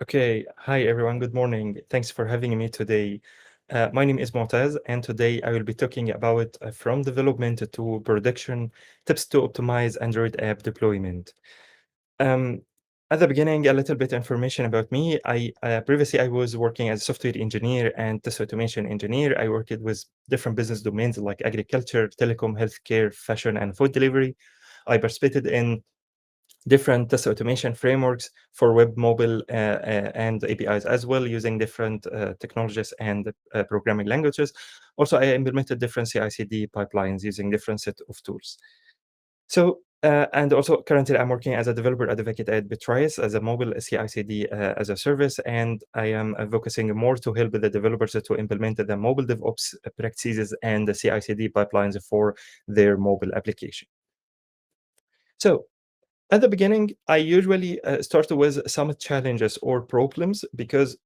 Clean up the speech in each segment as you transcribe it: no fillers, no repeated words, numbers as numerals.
Okay, hi everyone. Good morning. Thanks for having me today. My name is Moataz, and today I will be talking about from development to production tips to optimize Android app deployment. Um, at the beginning, a little bit information about me. I previously I was working as a software engineer and test automation engineer. I worked with different business domains like agriculture, telecom, healthcare, fashion, and food delivery. I participated in different test automation frameworks for web, mobile, and APIs as well, using different technologies and programming languages. Also, I implemented different CI/CD pipelines using different set of tools. So, and also currently I'm working as a developer advocate at Bitrise as a mobile CI/CD as a service, and I am focusing more to help the developers to implement the mobile DevOps practices and the CI/CD pipelines for their mobile application. So, at the beginning, I usually start with some challenges or problems because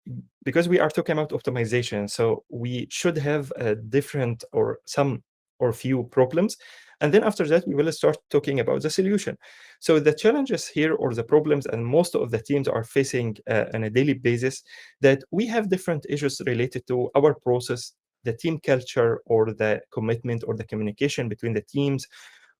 we are talking about optimization. So we should have a different or some or few problems. And then after that, we will start talking about the solution. So the challenges here or the problems, and most of the teams are facing on a daily basis, that we have different issues related to our process, the team culture, or the commitment or the communication between the teams,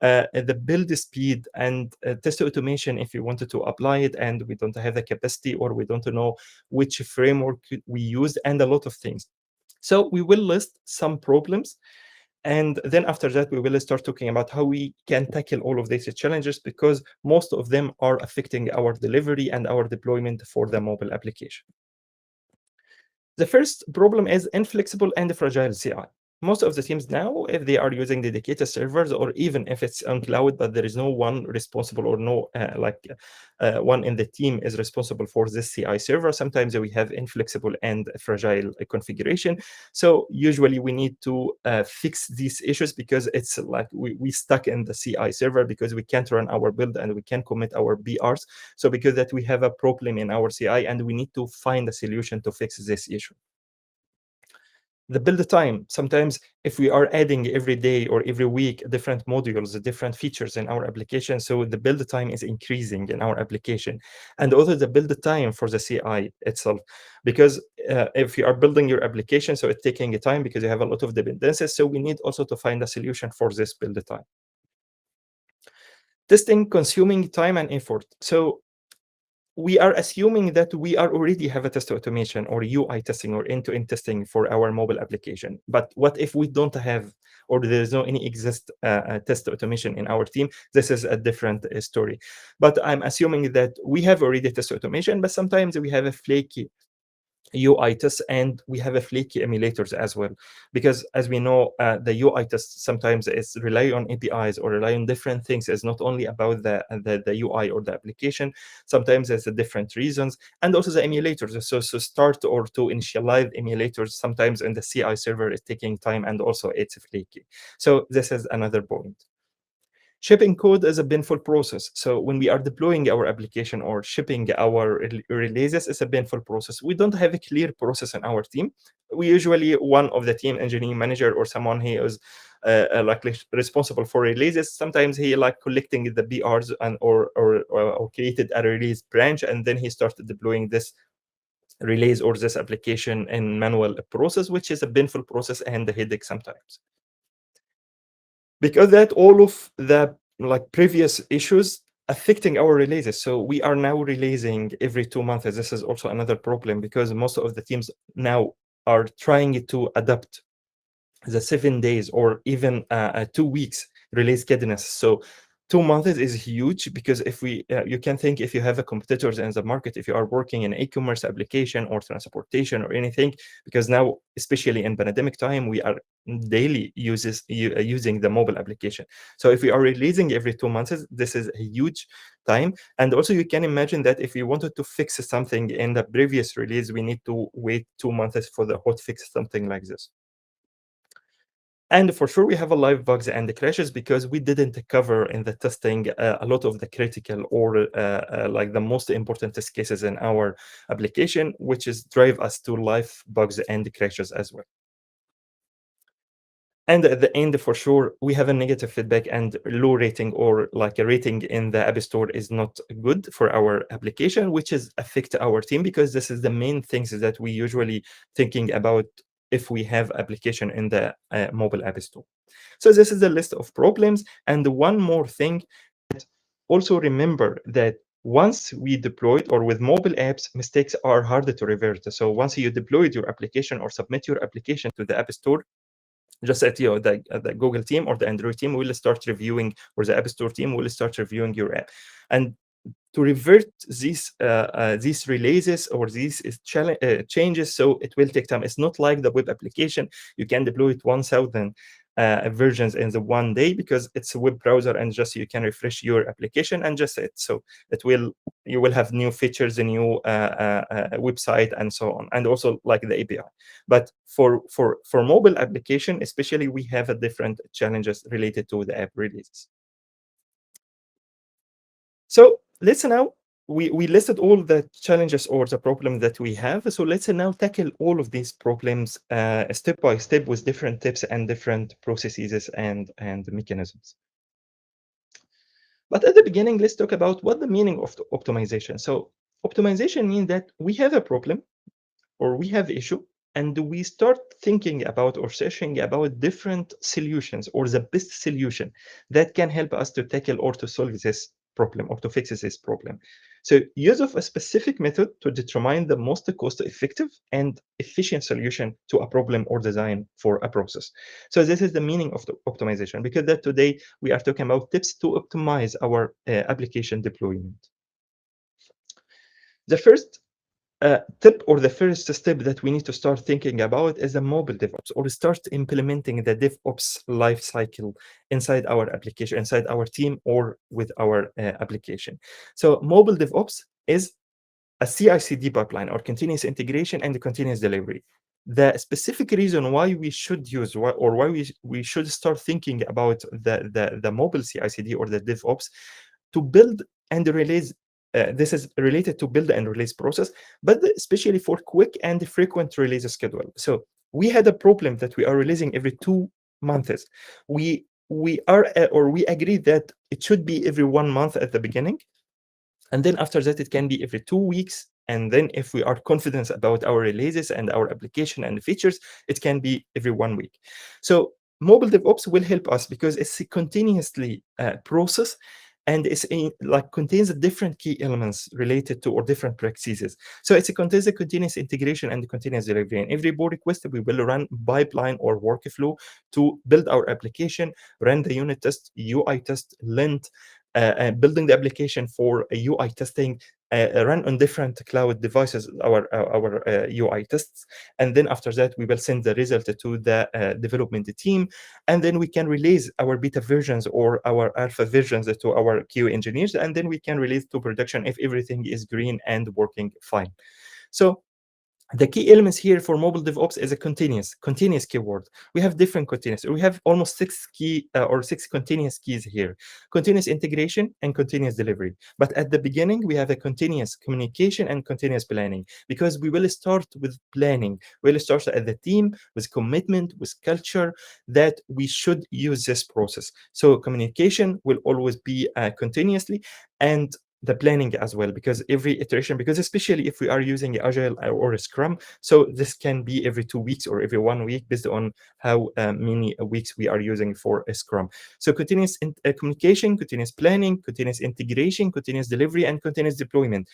the build speed and test automation if we wanted to apply it and we don't have the capacity or we don't know which framework we use and a lot of things. So we will list some problems, and then after that we will start talking about how we can tackle all of these challenges because most of them are affecting our delivery and our deployment for the mobile application. The first problem is inflexible and fragile CI. Most of the teams now, if they are using dedicated servers or even if it's on cloud, but there is no one responsible or no one in the team is responsible for this CI server, sometimes we have inflexible and fragile configuration. So usually we need to fix these issues because it's like we stuck in the CI server because we can't run our build and we can't commit our BRs. So because that we have a problem in our CI and we need to find a solution to fix this issue. The build time, sometimes if we are adding every day or every week different modules, different features in our application, so the build time is increasing in our application. And also the build time for the CI itself, because if you are building your application, so it's taking a time because you have a lot of dependencies, so we need also to find a solution for this build time. Testing consuming time and effort. So we are assuming that we are already have a test automation or UI testing or end-to-end testing for our mobile application. But what if we don't have, or there is no any exist test automation in our team? This is a different story. But I'm assuming that we have already test automation, but sometimes we have a flaky UI tests and we have a flaky emulators as well, because as we know, the UI tests sometimes is rely on APIs or rely on different things. It's not only about the UI or the application. Sometimes it's different reasons, and also the emulators. So start or to initialize emulators sometimes in the CI server is taking time, and also it's flaky. So this is another point. Shipping code is a painful process. So when we are deploying our application or shipping our releases, it's a painful process. We don't have a clear process in our team. We usually one of the team engineering manager or someone who is responsible for releases. Sometimes he like collecting the BRs and or created a release branch, and then he started deploying this release or this application in manual process, which is a painful process and a headache sometimes. Because that all of the like previous issues affecting our releases. So we are now releasing every 2 months. This is also another problem because most of the teams now are trying to adapt the 7 days or even 2 weeks release cadence. So 2 months is huge because if we you can think if you have a competitors in the market, if you are working in e-commerce application or transportation or anything, because now especially in pandemic time we are daily using the mobile application. So if we are releasing every 2 months, this is a huge time. And also you can imagine that if we wanted to fix something in the previous release, we need to wait 2 months for the hot fix, something like this. And for sure, we have a live bugs and the crashes because we didn't cover in the testing a lot of the critical or like the most important test cases in our application, which is drive us to live bugs and crashes as well. And at the end, for sure, we have a negative feedback and low rating, or like a rating in the App Store is not good for our application, which is affect our team, because this is the main things that we usually thinking about if we have application in the mobile App Store. So this is the list of problems. And one more thing, also remember that once we deployed, or with mobile apps, mistakes are harder to revert. So once you deployed your application or submit your application to the App Store, just at the Google team or the Android team will start reviewing, or the App Store team will start reviewing your app. And to revert these releases or these changes, so it will take time. It's not like the web application. You can deploy it 1,000 versions in the one day, because it's a web browser, and just you can refresh your application and just it. So you will have new features, a new website, and so on, and also like the API. But for mobile application especially, we have a different challenges related to the app releases. So let's now, we listed all the challenges or the problems that we have. So let's now tackle all of these problems step by step with different tips and different processes and mechanisms. But at the beginning, let's talk about what the meaning of the optimization. So optimization means that we have a problem or we have issue, and we start thinking about or searching about different solutions or the best solution that can help us to tackle or to solve this problem or to fix this problem. So use of a specific method to determine the most cost-effective and efficient solution to a problem or design for a process. So this is the meaning of the optimization, because that today we are talking about tips to optimize our application deployment. The first tip, or the first step that we need to start thinking about, is a mobile DevOps, or start implementing the DevOps lifecycle inside our application, inside our team, or with our application. So mobile DevOps is a CI/CD pipeline, or continuous integration and continuous delivery. The specific reason why we should use, or why we should start thinking about the mobile CI/CD or the DevOps, to build and release. This is related to build and release process, but especially for quick and frequent release schedule. So we had a problem that we are releasing every 2 months. We are or we agree that it should be every 1 month at the beginning, and then after that it can be every 2 weeks. And then if we are confident about our releases and our application and features, it can be every 1 week. So mobile DevOps will help us because it's a continuously process, and like contains different key elements related to or different practices. So it contains a continuous integration and continuous delivery. And every pull request, we will run pipeline or workflow to build our application, run the unit test, UI test, lint, building the application for UI testing, run on different cloud devices, our UI tests. And then after that, we will send the result to the development team. And then we can release our beta versions or our alpha versions to our QA engineers. And then we can release to production if everything is green and working fine. So the key elements here for mobile DevOps is a continuous keyword. We have different continuous. We have almost 6 continuous keys here: continuous integration and continuous delivery. But at the beginning, we have a continuous communication and continuous planning, because we will start with planning. We'll start at the team with commitment, with culture, that we should use this process. So communication will always be continuously, and the planning as well, because every iteration, because especially if we are using Agile or a Scrum, so this can be every 2 weeks or every 1 week, based on how many weeks we are using for a Scrum. So continuous communication, continuous planning, continuous integration, continuous delivery, and continuous deployment.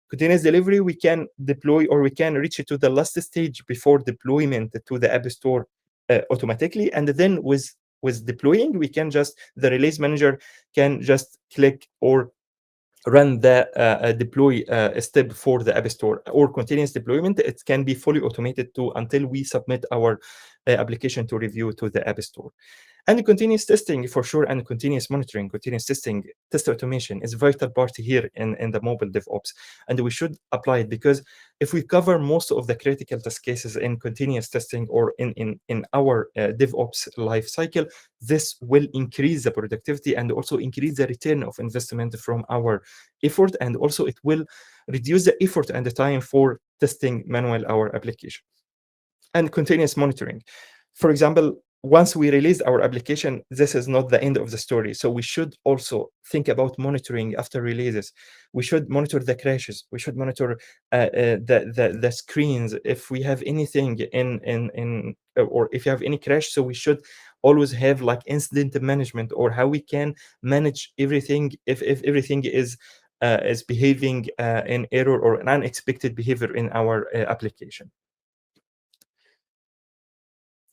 Continuous delivery, we can deploy, or we can reach it to the last stage before deployment to the App Store automatically. And then with deploying, we can just, the release manager can just click or run the deploy step for the App Store. Or continuous deployment, it can be fully automated to until we submit our application to review to the App Store. And continuous testing, for sure, and continuous monitoring, continuous testing, test automation is a vital part here in the mobile DevOps. And we should apply it, because if we cover most of the critical test cases in continuous testing or in our DevOps life cycle, this will increase the productivity and also increase the return of investment from our effort. And also it will reduce the effort and the time for testing manual our application. And continuous monitoring. For example, once we release our application, this is not the end of the story. So we should also think about monitoring after releases. We should monitor the crashes. We should monitor the screens if we have anything in or if you have any crash. So we should always have like incident management, or how we can manage everything if everything is behaving in error or an unexpected behavior in our application.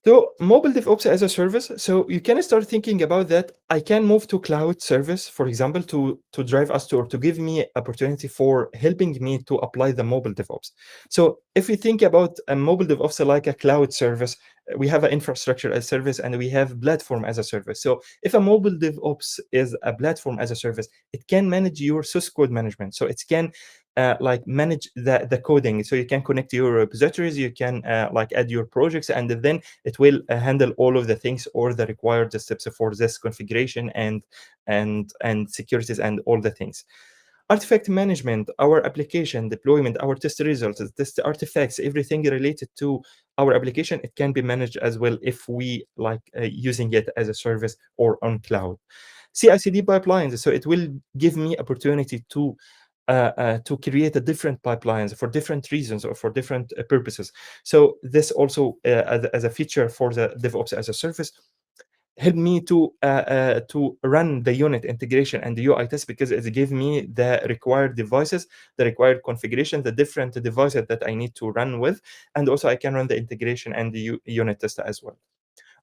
So mobile DevOps as a service. So you can start thinking about that. I can move to cloud service, for example, to drive us to, or to give me opportunity for helping me to apply the mobile DevOps. So if we think about a mobile DevOps like a cloud service, we have an infrastructure as a service and we have platform as a service. So if a mobile DevOps is a platform as a service, it can manage your source code management. So it can like manage the coding. So you can connect your repositories, you can like add your projects, and then it will handle all of the things or the required steps for this configuration and securities and all the things. Artifact management, our application deployment, our test results, test artifacts, everything related to our application, it can be managed as well if we like using it as a service or on cloud. CI/CD pipelines, so it will give me opportunity to create a different pipelines for different reasons or for different purposes. So this also as a feature for the DevOps as a service help me to run the unit integration and the UI test, because it gives me the required devices, the required configuration, the different devices that I need to run with, and also I can run the integration and the unit test as well.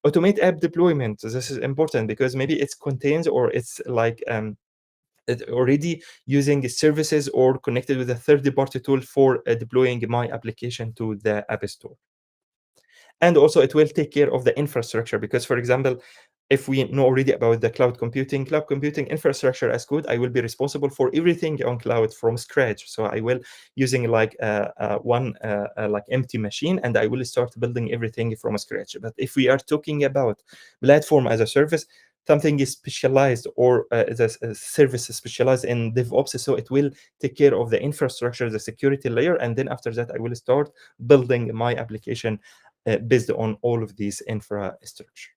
Automate app deployment. This is important because maybe it contains or it's like it already using services or connected with a third-party tool for deploying my application to the App Store. And also it will take care of the infrastructure, because for example, if we know already about the cloud computing infrastructure as code, I will be responsible for everything on cloud from scratch. So I will using like one like empty machine, and I will start building everything from scratch. But if we are talking about platform as a service, something is specialized, or the service is specialized in DevOps, so it will take care of the infrastructure, the security layer, and then after that I will start building my application based on all of these infrastructure.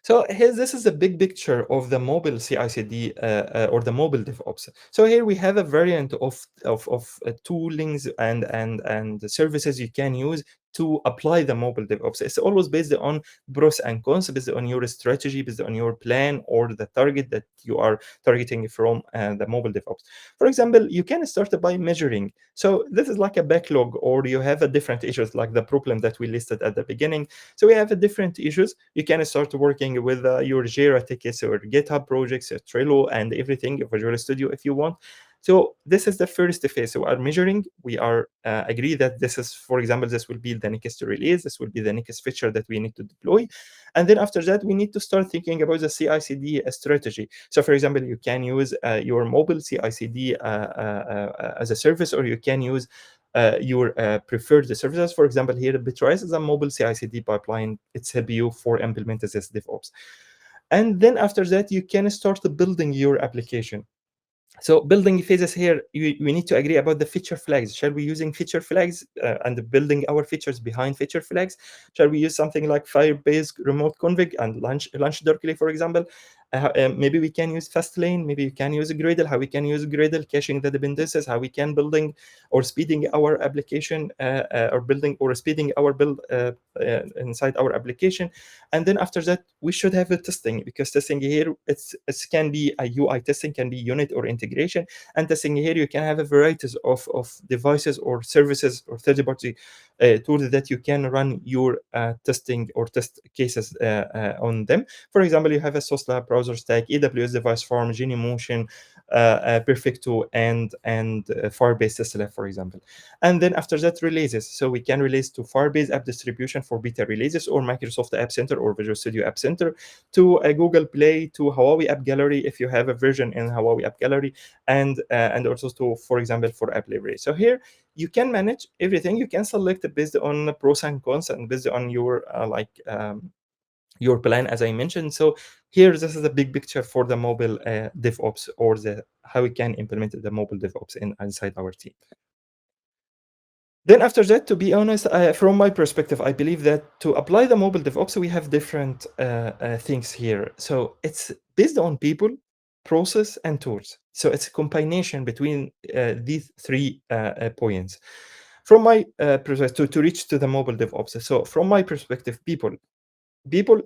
So here, this is a big picture of the mobile CI/CD or the mobile DevOps. So here we have a variant of toolings and services you can use to apply the mobile DevOps. It's always based on pros and cons, based on your strategy, based on your plan or the target that you are targeting from the mobile DevOps. For example, you can start by measuring. So this is like a backlog, or you have a different issues like the problem that we listed at the beginning. So we have a different issues. You can start working with your Jira tickets or GitHub projects, Trello, and everything, Visual Studio if you want. So this is the first phase. So we are measuring. We are agree that this is, for example, this will be the next release. This will be the next feature that we need to deploy. And then after that, we need to start thinking about the CI/CD strategy. So for example, you can use your mobile CI/CD as a service, or you can use your preferred services. For example, here Bitrise is a mobile CI/CD pipeline. It's help you for implementing this DevOps. And then after that, you can start building your application. So building phases here, we need to agree about the feature flags. Shall we using feature flags and building our features behind feature flags? Shall we use something like Firebase remote config and launch directly, for example? Maybe we can use fastlane. Maybe we can use Gradle. How we can use Gradle, caching the dependencies. How we can building or speeding our application or building or speeding our build inside our application. And then after that, we should have a testing, because testing here it can be a UI testing, can be unit or integration. And testing here, you can have a variety of devices or services or third-party tools that you can run your testing or test cases on them. For example, you have a SOS Lab, Browser Stack, AWS Device Farm, Genymotion, Perfecto, and Firebase Test Lab, for example. And then after that, releases. So we can release to Firebase App Distribution for beta releases, or Microsoft App Center or Visual Studio App Center, to Google Play, to Huawei App Gallery if you have a version in Huawei App Gallery, and also to, for example, for App Library. So here you can manage everything. You can select based on pros and cons and based on your your plan, as I mentioned. So here, this is a big picture for the mobile DevOps, or the how we can implement the mobile DevOps inside our team. Then after that, to be honest, from my perspective, I believe that to apply the mobile DevOps, we have different things here. So it's based on people, process, and tools. So it's a combination between these three points. From my perspective, to reach to the mobile DevOps. So from my perspective, people,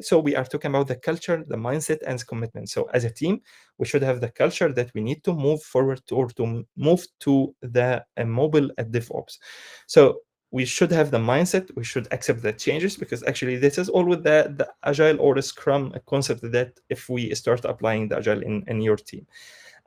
so we are talking about the culture, the mindset, and commitment. So as a team, we should have the culture that we need to move forward to, or to move to the mobile DevOps. So we should have the mindset, we should accept the changes, because actually this is all with the agile or the scrum concept, that if we start applying the agile in your team.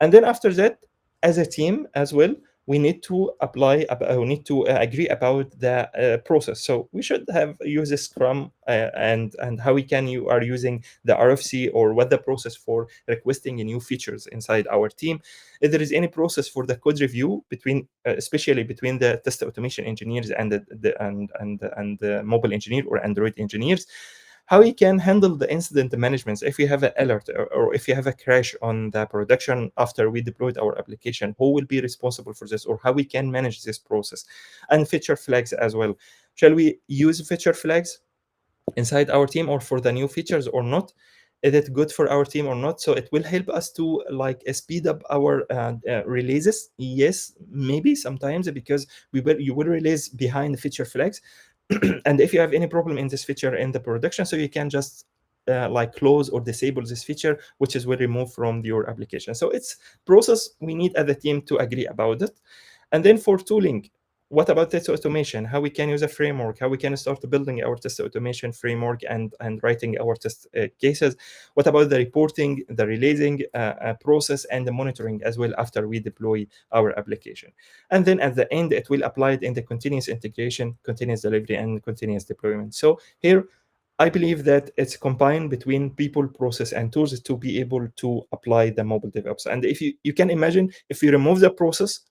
And then after that, as a team as well, we need to we need to agree about the process. So we should have use a Scrum, and how we can you are using the RFC, or what the process for requesting new features inside our team. If there is any process for the code review between, especially between the test automation engineers and the mobile engineer or Android engineers, how we can handle the incident management if we have an alert, or if you have a crash on the production after we deployed our application, who will be responsible for this, or how we can manage this process. And feature flags as well. Shall we use feature flags inside our team, or for the new features, or not? Is it good for our team or not? So it will help us to like speed up our releases. Yes, maybe sometimes, because you will release behind the feature flags. And if you have any problem in this feature in the production, so you can just like close or disable this feature, which is will remove from your application. So it's process we need as a team to agree about it. And then for tooling, what about test automation? How we can use a framework? How we can start building our test automation framework and writing our test cases? What about the reporting, the releasing process, and the monitoring as well after we deploy our application? And then at the end, it will apply it in the continuous integration, continuous delivery, and continuous deployment. So here, I believe that it's combined between people, process, and tools to be able to apply the mobile DevOps. And if you can imagine, if you remove the process,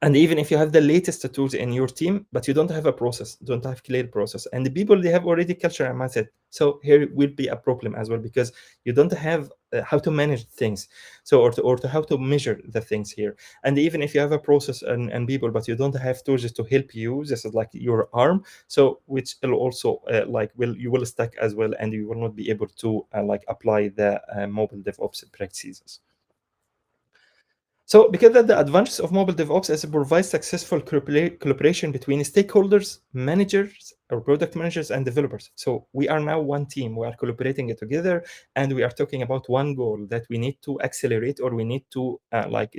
and even if you have the latest tools in your team, but you don't have a process, don't have clear process, and the people, they have already culture and mindset. So here will be a problem as well, because you don't have how to manage things. So or to how to measure the things here. And even if you have a process and people, but you don't have tools to help you, this is like your arm. So which will also you will stack as well, and you will not be able to like apply the mobile DevOps practices. So, because of the advantage of mobile DevOps is it provides successful collaboration between stakeholders, managers, or product managers, and developers. So we are now one team. We are collaborating together, and we are talking about one goal, that we need to accelerate, or we need to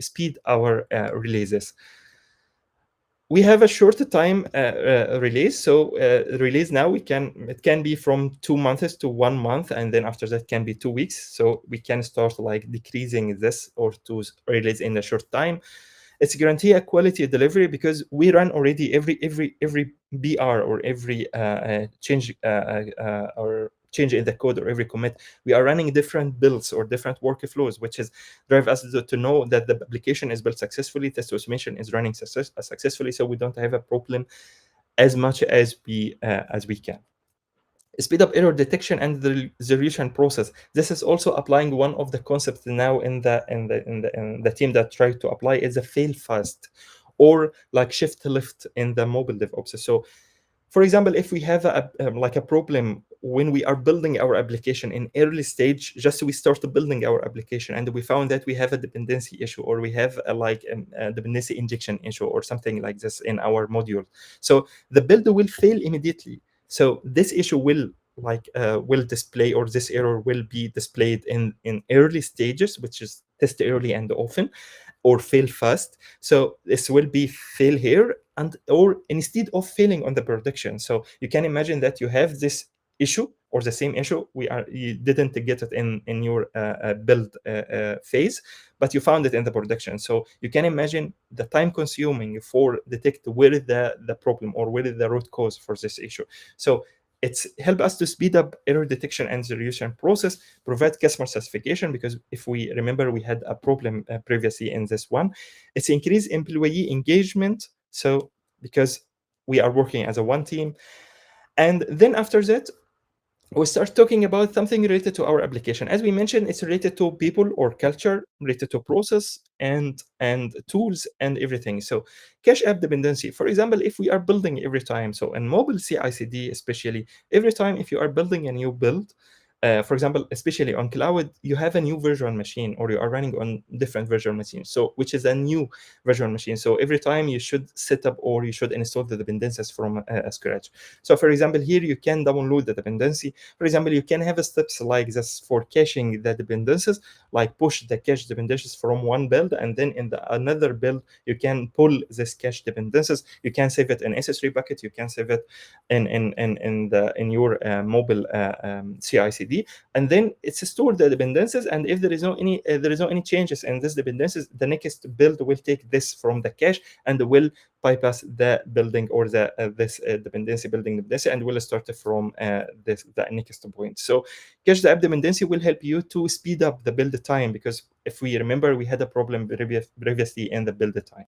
speed our releases. We have a short time release. So release now, it can be from 2 months to 1 month, and then after that can be 2 weeks. So we can start like decreasing this, or to release in a short time. It's guarantee a quality delivery, because we run already every BR, or every change or change in the code, or every commit. We are running different builds or different workflows, which is drive us to know that the application is built successfully, test automation is running successfully, so we don't have a problem as much as we can. Speed up error detection and the resolution process. This is also applying one of the concepts now in the team that try to apply, is a fail fast, or like shift left in the mobile DevOps. So for example, if we have a problem when we are building our application in early stage, just we start building our application, and we found that we have a dependency issue, or we have a dependency injection issue, or something like this in our module. So the build will fail immediately. So this issue will display, or this error will be displayed in early stages, which is test early and often, or fail fast. So this will be fail here, and or instead of failing on the production. So you can imagine that you have this issue, or the same issue, you didn't get it in your build phase, but you found it in the production. So you can imagine the time consuming for detect where is the problem, or where is the root cause for this issue. So it's help us to speed up error detection and resolution process, provide customer satisfaction, because if we remember, we had a problem previously in this one. It's increase employee engagement, so because we are working as a one team. And then after that, we start talking about something related to our application. As we mentioned, it's related to people or culture, related to process and tools and everything. So cache app dependency, for example, if we are building every time, so in mobile CI/CD especially, every time if you are building a new build, for example, especially on cloud, you have a new virtual machine or you are running on different virtual machines, so which is a new virtual machine. So every time you should set up or you should install the dependencies from scratch. So for example, here you can download the dependency. For example, you can have steps like this for caching the dependencies, like push the cache dependencies from one build, and then in the another build you can pull this cache dependencies. You can save it in S3 bucket. You can save it in your mobile CI/CD, and then it's stored the dependencies. And if there is no any changes in these dependencies, the next build will take this from the cache and will bypass the building or this dependency building dependency, and will start from the next point. So cache the app dependency will help you to speed up the build time, because if we remember, we had a problem previously in the build time.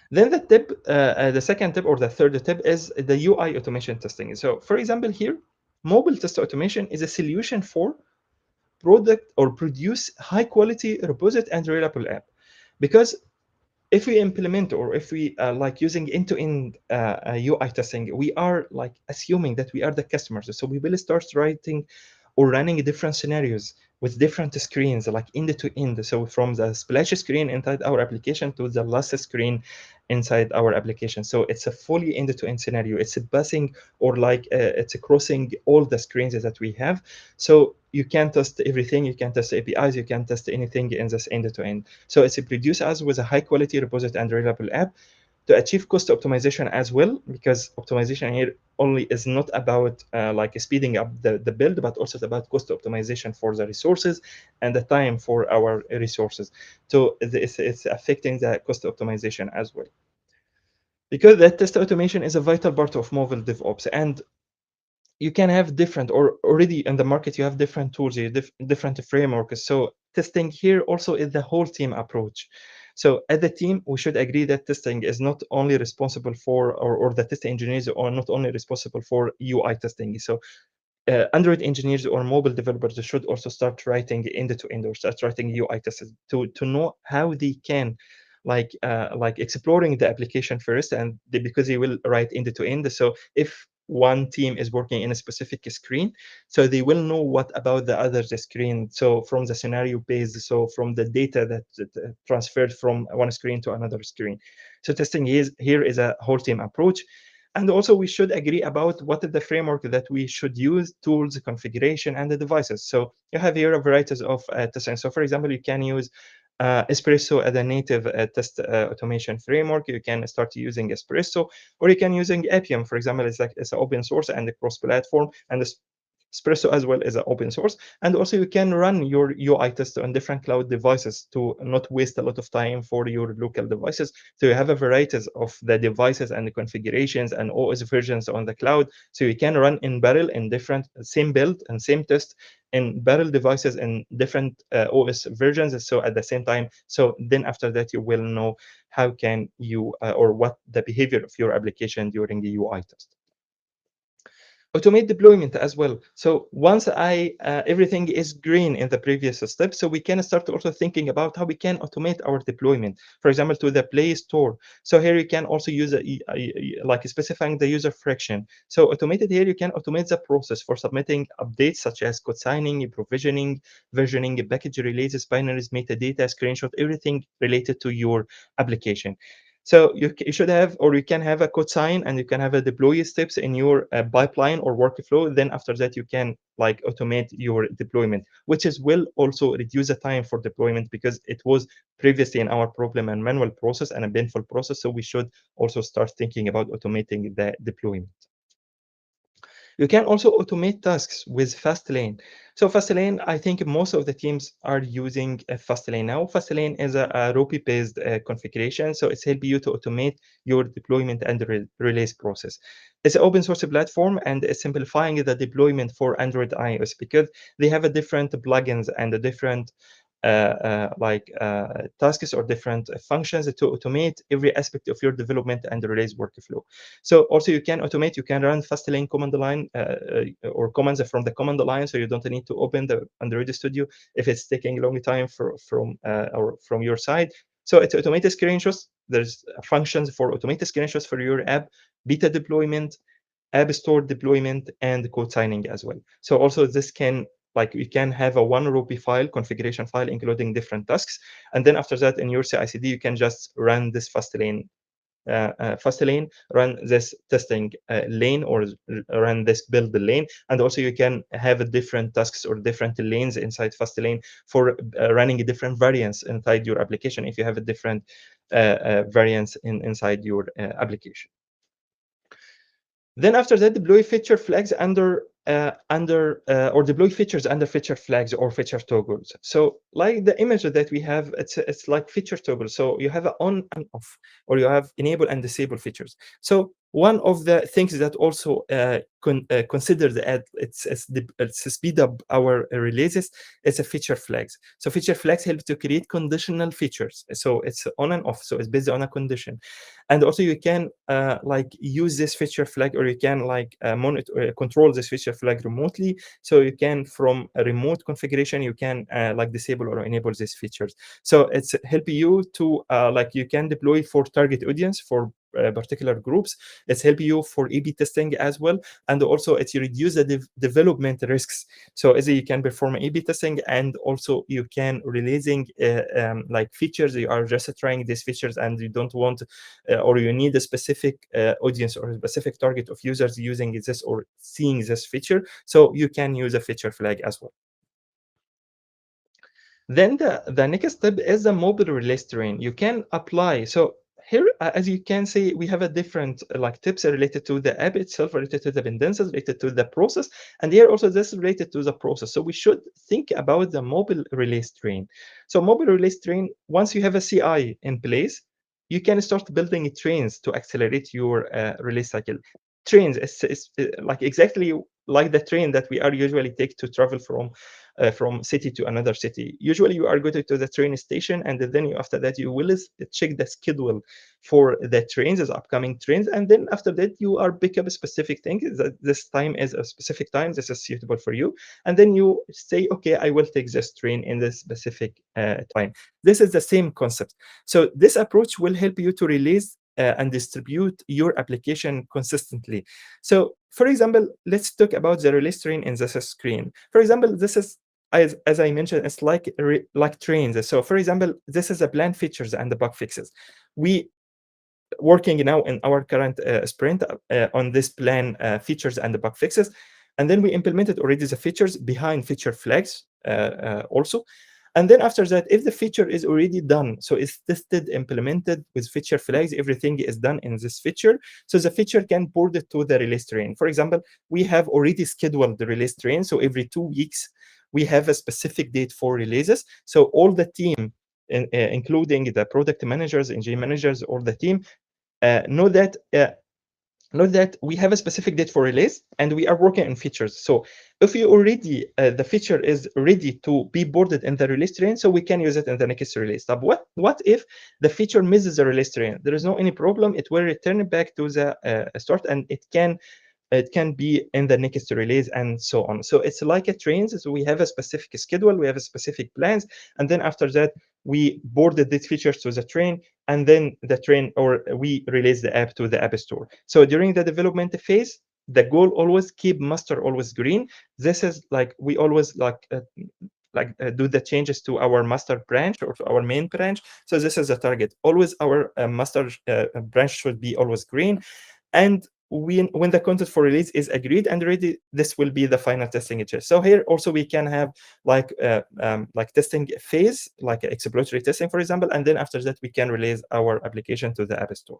Then the second tip or the third tip is the UI automation testing. So for example, here, mobile test automation is a solution for product or produce high quality, robust and reliable app. Because if we implement or if we like using end-to-end UI testing, we are like assuming that we are the customers. So we will start writing or running different scenarios with different screens, like end to end. So from the splash screen inside our application to the last screen inside our application. So it's a fully end to end scenario. It's a passing or like it's a crossing all the screens that we have. So you can test everything. You can test APIs. You can test anything in this end to end. So it's produce us with a high quality, robust, and reliable app to achieve cost optimization as well, because optimization here only is not about like speeding up the build, but also about cost optimization for the resources and the time for our resources. So it's affecting the cost optimization as well, because that test automation is a vital part of mobile DevOps. And you can have different, or already in the market you have different tools, you have different frameworks. So testing here also is the whole team approach. So as a team, we should agree that testing is not only responsible for, or the test engineers are not only responsible for UI testing. So Android engineers or mobile developers should also start writing end-to-end or start writing UI tests to know how they can like exploring the application first, and because they will write end-to-end. So if one team is working in a specific screen, so they will know what about the other screen. So from the scenario based, so from the data that transferred from one screen to another screen. So testing is here is a whole team approach. And also we should agree about what is the framework that we should use, tools, configuration, and the devices. So you have here a varieties of testing. So for example, you can use Espresso as a native test automation framework. You can start using Espresso, or you can using Appium, for example. It's an open source and cross-platform, and Espresso as well as an open source. And also you can run your UI test on different cloud devices to not waste a lot of time for your local devices. So you have a variety of the devices and the configurations and OS versions on the cloud. So you can run in parallel in different same build and same test in parallel devices and different OS versions. So at the same time, so then after that you will know how can you or what the behavior of your application during the UI test. Automate deployment as well. So once I everything is green in the previous step, so we can start also thinking about how we can automate our deployment, for example, to the Play Store. So here you can also use like specifying the user friction. So automated here, you can automate the process for submitting updates such as code signing, provisioning, versioning, package releases, binaries, metadata, screenshot, everything related to your application. So you should have, or you can have a code sign, and you can have a deploy steps in your pipeline or workflow. Then after that, you can like automate your deployment, which is will also reduce the time for deployment, because it was previously in our problem and manual process and a painful process. So we should also start thinking about automating the deployment. You can also automate tasks with Fastlane. So Fastlane, I think most of the teams are using Fastlane now. Fastlane is a Ruby-based configuration, so it's helping you to automate your deployment and release process. It's an open source platform, and it's simplifying the deployment for Android iOS, because they have a different plugins and a different tasks or different functions to automate every aspect of your development and release workflow. So also you can automate, you can run fastlane command line or commands from the command line, so you don't need to open the Android Studio if it's taking a long time from your side. So it's automated screenshots. There's functions for automated screenshots for your app, beta deployment, app store deployment, and code signing as well. So also this can, like, you can have a one Ruby file, configuration file, including different tasks. And then after that, in your CI/CD, you can just run this Fastlane, run this testing lane, or run this build lane. And also you can have different tasks or different lanes inside Fastlane for running different variants inside your application if you have a different variants inside your application. Then after that, deploy feature flags or deploy features under feature flags or feature toggles. So like the image that we have, it's like feature toggle. So you have an on and off, or you have enable and disable features. So one of the things that also consider that it's speed up our releases is a feature flags. So feature flags help to create conditional features. So it's on and off. So it's based on a condition. And also you can like use this feature flag, or you can like monitor, control this feature flag remotely. So you can, from a remote configuration, you can like disable or enable these features. So it's help you to like you can deploy for target audience, for particular groups. It's help you for A/B testing as well, and also it reduce the development risks. So as you can perform A/B testing, and also you can releasing like features. You are just trying these features, and you don't want or you need a specific audience or a specific target of users using this or seeing this feature. So you can use a feature flag as well. Then the next step is the mobile release train. You can apply. So here, as you can see, we have a different like tips related to the app itself, related to the dependencies, related to the process, and here also this is related to the process. So we should think about the mobile release train. So mobile release train, once you have a CI in place, you can start building trains to accelerate your release cycle. Trains is like exactly like the train that we are usually take to travel from city to another city. Usually you are going to the train station, and then after that you will check the schedule for the trains, the upcoming trains, and then after that you are pick up a specific thing that this time is a specific time, this is suitable for you, and then you say, okay, I will take this train in this specific time. This is the same concept. So this approach will help you to release and distribute your application consistently. So for example, let's talk about the release train in this screen. For example, this is, as I mentioned, it's like trains. So for example, this is the planned features and the bug fixes. We working now in our current sprint on this plan features and the bug fixes, and then we implemented already the features behind feature flags also. And then after that, if the feature is already done, so it's tested, implemented with feature flags, everything is done in this feature, so the feature can board it to the release train. For example, we have already scheduled the release train, so every 2 weeks we have a specific date for releases. So all the team, including the product managers, engineering managers, or the team, know that we have a specific date for release, and we are working on features. So if you already the feature is ready to be boarded in the release train, so we can use it in the next release. But what if the feature misses the release train? There is no any problem. It will return back to the start, and it can be in the next release, and so on. So it's like a train. So we have a specific schedule, we have a specific plans, and then after that we boarded these features to the train, and then the train, or we release the app to the app store. So during the development phase, the goal always keep master always green. This is like we always do the changes to our master branch or to our main branch. So this is the target. Always our master branch should be always green. And when the content for release is agreed and ready, this will be the final testing edge. So here also we can have like testing phase, like exploratory testing, for example, and then after that we can release our application to the app store.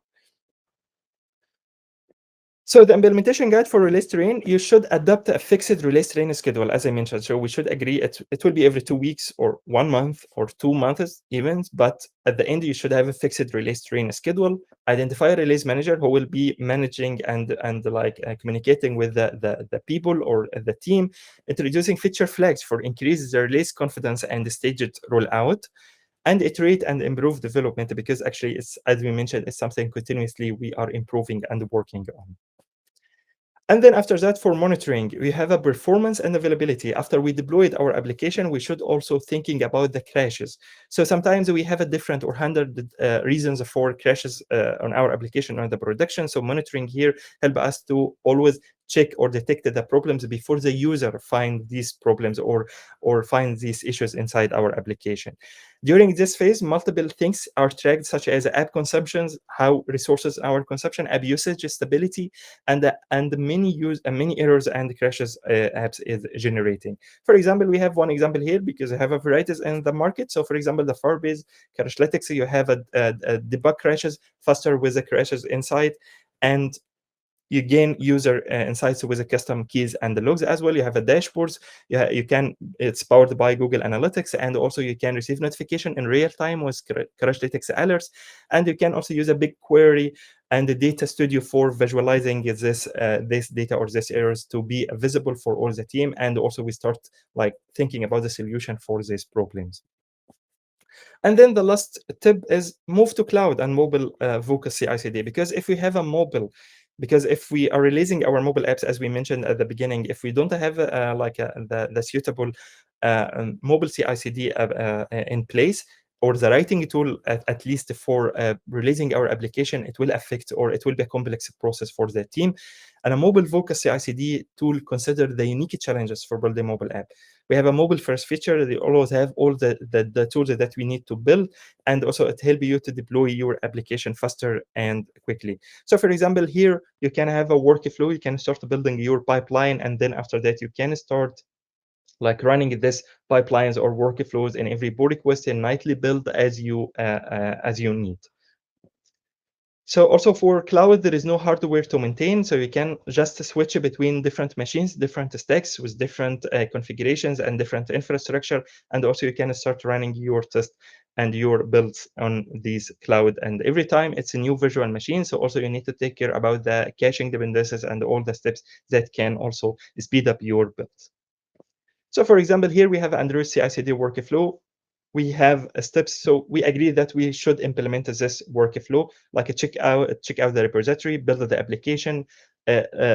So the implementation guide for release train, you should adopt a fixed release train schedule, as I mentioned. So we should agree it will be every 2 weeks or 1 month or 2 months even, but at the end you should have a fixed release train schedule. Identify a release manager who will be managing and like communicating with the people or the team, introducing feature flags for increase the release confidence and the staged rollout, and iterate and improve development, because actually it's, as we mentioned, it's something continuously we are improving and working on. And then after that, for monitoring, we have a performance and availability. After we deployed our application, we should also thinking about the crashes. So sometimes we have a different or 100 reasons for crashes on our application or the production. So monitoring here help us to always check or detect the problems before the user find these problems or find these issues inside our application. During this phase, multiple things are tracked, such as app consumptions, how resources our consumption, app usage, stability, and many errors and crashes apps is generating. For example, we have one example here because I have a varieties in the market. So for example, the Firebase Crashlytics, you have a debug crashes faster with the crashes inside, and you gain user insights with the custom keys and the logs as well. You have a dashboards. You can, it's powered by Google Analytics, and also you can receive notification in real time with Crashlytics alerts. And you can also use a big query and the data studio for visualizing this data or this errors to be visible for all the team. And also we start like thinking about the solution for these problems. And then the last tip is move to cloud and mobile focus CI/CD, because if we have a mobile, because if we are releasing our mobile apps, as we mentioned at the beginning, if we don't have the suitable mobile CI/CD in place, or the writing tool at least for releasing our application, it will affect, or it will be a complex process for the team. And a mobile focus CI/CD tool consider the unique challenges for building mobile app. We have a mobile first feature. They always have all the tools that we need to build, and also it helps you to deploy your application faster and quickly. So for example, here you can have a workflow. You can start building your pipeline, and then after that you can start like running this pipelines or workflows in every pull request and nightly build as you need. So also for cloud, there is no hardware to maintain, so you can just switch between different machines, different stacks with different configurations and different infrastructure, and also you can start running your test and your builds on these cloud. And every time it's a new virtual machine, so also you need to take care about the caching dependencies and all the steps that can also speed up your builds. So for example, here we have Android CI/CD workflow. We have steps. So we agree that we should implement this workflow, like a check out the repository, build the application,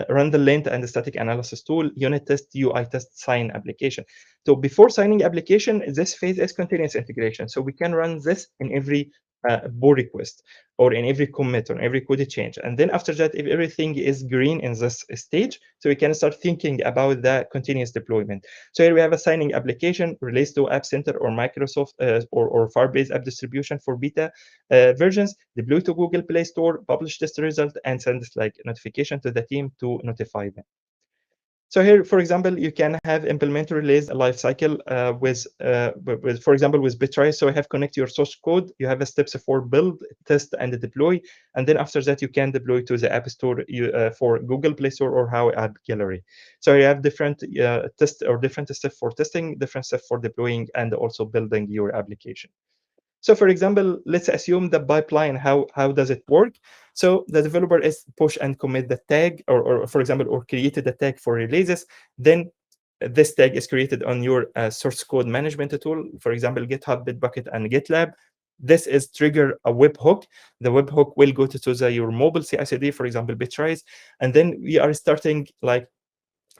run the lint and the static analysis tool, unit test, UI test, sign application. So before signing application, this phase is continuous integration. So we can run this in every pull request or in every commit or every code change. And then after that, if everything is green in this stage, so we can start thinking about the continuous deployment. So here we have a signing application, release to App Center or Microsoft or Firebase app distribution for beta versions, deploy to Google Play Store, publish this result, and send like notification to the team to notify them. So here, for example, you can have implement release lifecycle with, for example, with Bitrise. So you have connect your source code. You have a steps for build, test, and deploy. And then after that, you can deploy to the App Store for Google Play Store or how App Gallery. So you have different test or different steps for testing, different steps for deploying, and also building your application. So for example, let's assume the pipeline, how does it work? So the developer is push and commit the tag, or for example, or created a tag for releases. Then this tag is created on your source code management tool, for example, GitHub, Bitbucket, and GitLab. This is trigger a webhook. The webhook will go to your mobile CI/CD, for example, Bitrise, and then we are starting like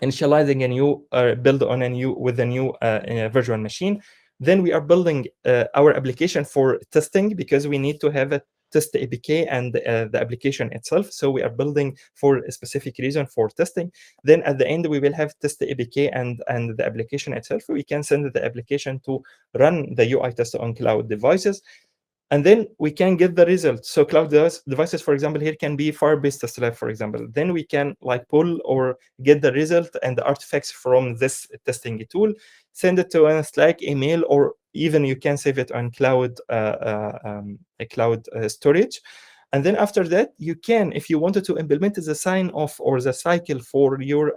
initializing a new build on a new with a new virtual machine. Then we are building our application for testing, because we need to have a test APK and the application itself. So we are building for a specific reason for testing. Then at the end, we will have test APK and the application itself. We can send the application to run the UI test on cloud devices. And then we can get the results. So cloud devices, for example, here can be Firebase Test Lab, for example. Then we can like pull or get the result and the artifacts from this testing tool, send it to a Slack, email, or even you can save it on cloud storage. And then after that, you can, if you wanted to implement the sign off or the cycle for your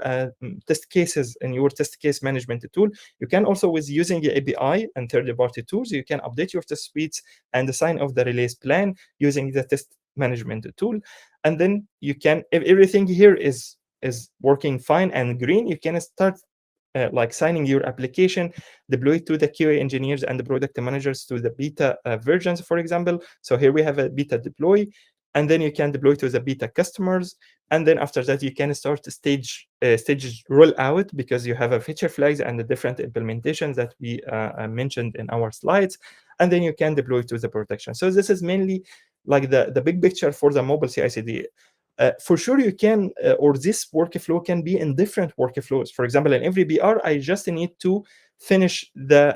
test cases in your test case management tool, you can also, with using the API and third-party tools, you can update your test suites and sign off the release plan using the test management tool. And then you can, if everything here is working fine and green, you can start like signing your application, deploy it to the QA engineers and the product managers to the beta versions, for example. So here we have a beta deploy, and then you can deploy to the beta customers. And then after that, you can start stages rollout, because you have a feature flags and the different implementations that we mentioned in our slides. And then you can deploy to the production. So this is mainly like the big picture for the mobile CI/CD. For sure, you can, or this workflow can be in different workflows. For example, in every BR, I just need to finish the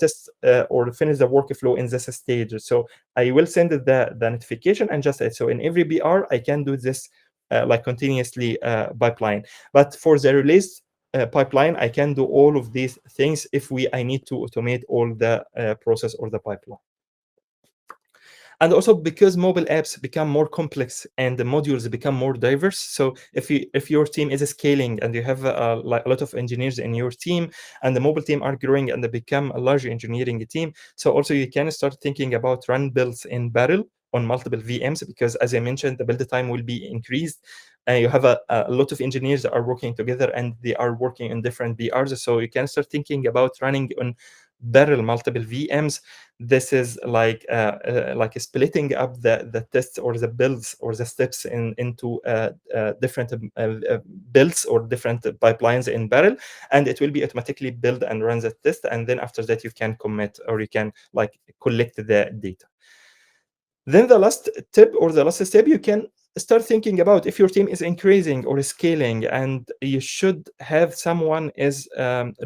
test or finish the workflow in this stage. So I will send the notification and just so in every BR, I can do this like continuously pipeline. But for the release pipeline, I can do all of these things if I need to automate all the process or the pipeline. And also because mobile apps become more complex and the modules become more diverse. So if your team is scaling and you have like a lot of engineers in your team, and the mobile team are growing and they become a large engineering team, so also you can start thinking about run builds in parallel on multiple VMs, because as I mentioned, the build time will be increased. You have a lot of engineers that are working together and they are working in different BRs. So you can start thinking about running on parallel multiple VMs. This is like splitting up the tests or the builds or the steps into different builds or different pipelines in parallel, and it will be automatically build and run the test, and then after that you can commit or you can like collect the data. Then the last tip or the last step, you can start thinking about if your team is increasing or scaling, and you should have someone is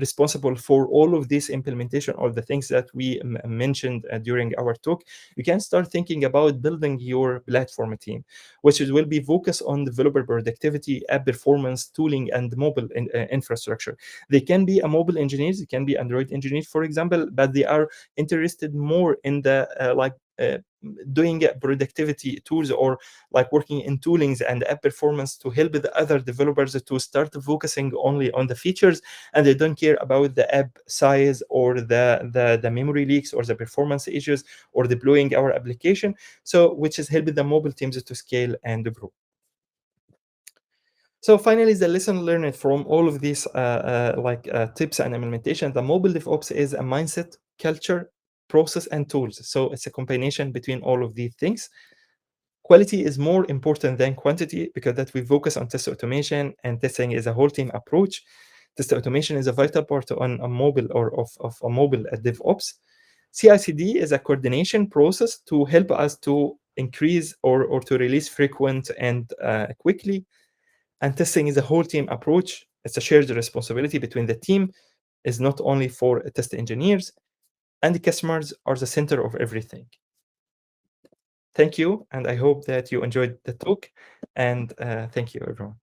responsible for all of this implementation or the things that we mentioned during our talk. You can start thinking about building your platform team, which will be focused on developer productivity, app performance, tooling, and mobile infrastructure. They can be a mobile engineers, they can be Android engineers, for example, but they are interested more in the doing productivity tools or like working in toolings and app performance to help the other developers to start focusing only on the features, and they don't care about the app size or the memory leaks or the performance issues or deploying our application. So which is helping the mobile teams to scale and grow. So finally, the lesson learned from all of these tips and implementation, the mobile DevOps is a mindset, culture, process, and tools. So it's a combination between all of these things. Quality is more important than quantity, because that we focus on test automation, and testing is a whole team approach. Test automation is a vital part on a mobile or of a mobile DevOps. CI/CD is a coordination process to help us to increase or to release frequent and quickly. And testing is a whole team approach. It's a shared responsibility between the team. It's not only for test engineers, and the customers are the center of everything. Thank you, and I hope that you enjoyed the talk, and thank you, everyone.